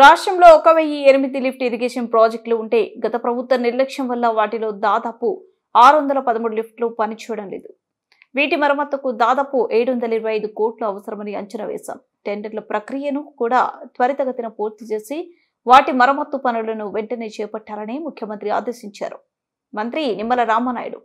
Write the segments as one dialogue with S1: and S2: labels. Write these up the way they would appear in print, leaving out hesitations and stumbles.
S1: రాష్ట్రంలో 1008 lift irrigation ప్రాజెక్టులు ఉంటే గత ప్రభుత్వ నిర్లక్ష్యం వల్ల వాటిలో దాదాపు 613 లిఫ్టులు పనిచేయడం లేదు. వీటి మరమ్మతుకు దాదాపు 725 కోట్లు అవసరమని అంచనా వేశాం. టెండర్ల ప్రక్రియను కూడా త్వరితగతిన పూర్తి చేసి వాటి మరమ్మతు పనులను వెంటనే చేపట్టాలని ముఖ్యమంత్రి ఆదేశించారు. మంత్రి నిమ్మల రామనాయుడు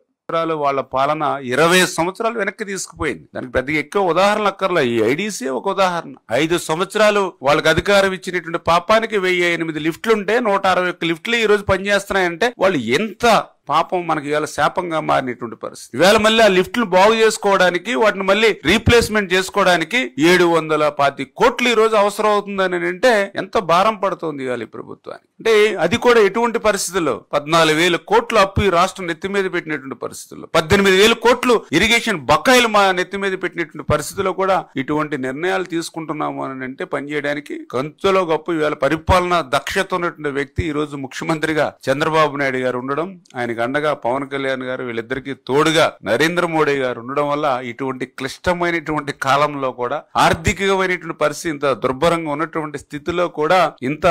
S2: వాళ్ళ పాలన 20 సంవత్సరాలు వెనక్కి తీసుకుపోయింది. దానికి పెద్దగా ఎక్కువ ఉదాహరణలు అక్కర్లా. ఈ ఐడీసీ ఒక ఉదాహరణ. 5 సంవత్సరాలు వాళ్ళకి అధికారం ఇచ్చినటువంటి పాపానికి 1008 లిఫ్ట్లుంటే 161 లిఫ్ట్లు ఈ రోజు పనిచేస్తున్నాయంటే వాళ్ళు ఎంత పాపం మనకి ఇవాళ శాపంగా మారినటువంటి పరిస్థితి. ఇవాళ మళ్ళీ ఆ లిఫ్ట్లు బాగు చేసుకోవడానికి వాటిని మళ్ళీ రీప్లేస్మెంట్ చేసుకోవడానికి 725 కోట్లు ఈ రోజు అవసరం అవుతుందని అంటే ఎంత భారం పడుతుంది ఇవాళ ఈ ప్రభుత్వానికి. అంటే అది కూడా ఎటువంటి పరిస్థితుల్లో 14,000 కోట్లు అప్పు ఈ రాష్ట్రం నెత్తి మీద పెట్టినటువంటి పరిస్థితుల్లో 18,000 కోట్లు ఇరిగేషన్ బకాయిలు మా నెత్తి మీద పెట్టినటువంటి పరిస్థితుల్లో కూడా ఇటువంటి నిర్ణయాలు తీసుకుంటున్నాము అని అంటే పనిచేయడానికి కంచులో గొప్ప ఇవాళ పరిపాలన దక్షత ఉన్నటువంటి వ్యక్తి ఈ రోజు ముఖ్యమంత్రిగా చంద్రబాబు నాయుడు గారు ఉండడం, ఆయన అండగా పవన్ కళ్యాణ్ గారు, వీళ్ళిద్దరికి తోడుగా నరేంద్ర మోడీ గారు ఉండడం వల్ల ఇటువంటి క్లిష్టమైనటువంటి కాలంలో కూడా ఆర్థికమైనటువంటి పరిస్థితి ఇంత దుర్భరంగా ఉన్నటువంటి స్థితిలో కూడా ఇంత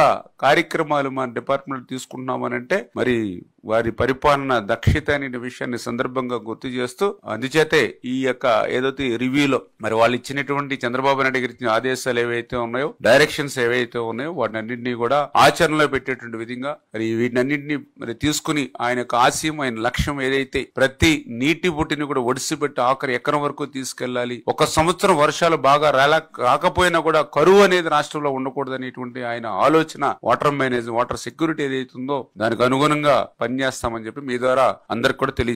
S2: కార్యక్రమాలు మన డిపార్ట్మెంట్ తీసుకుంటున్నామనంటే మరి వారి పరిపాలన దక్షత అనే విషయాన్ని సందర్భంగా గుర్తు చేస్తూ అందుచేతే ఈ యొక్క ఏదైతే రివ్యూలో మరి వాళ్ళు ఇచ్చినటువంటి చంద్రబాబు నాయుడు గారి ఇచ్చిన ఆదేశాలు ఏవైతే ఉన్నాయో, డైరెక్షన్స్ ఏవైతే ఉన్నాయో వాటిని అన్నింటినీ కూడా ఆచరణలో పెట్టేటువంటి విధంగా మరి వీటినన్నింటినీ మరి తీసుకుని ఆయన యొక్క ఆశయం, ఆయన లక్ష్యం ఏదైతే ప్రతి నీటి బుట్టిని కూడా ఒడిసిపెట్టి ఆఖరి ఎకరం వరకు తీసుకెళ్లాలి, 1 సంవత్సరం వర్షాలు బాగా రాకపోయినా కూడా కరువు అనేది రాష్ట్రంలో ఉండకూడదు అనేటువంటి ఆయన ఆలోచన, వాటర్ సెక్యూరిటీ ఏదైతే ఉందో దానికి అనుగుణంగా పనిచేస్తామని చెప్పి మీ ద్వారా అందరికి కూడా తెలియ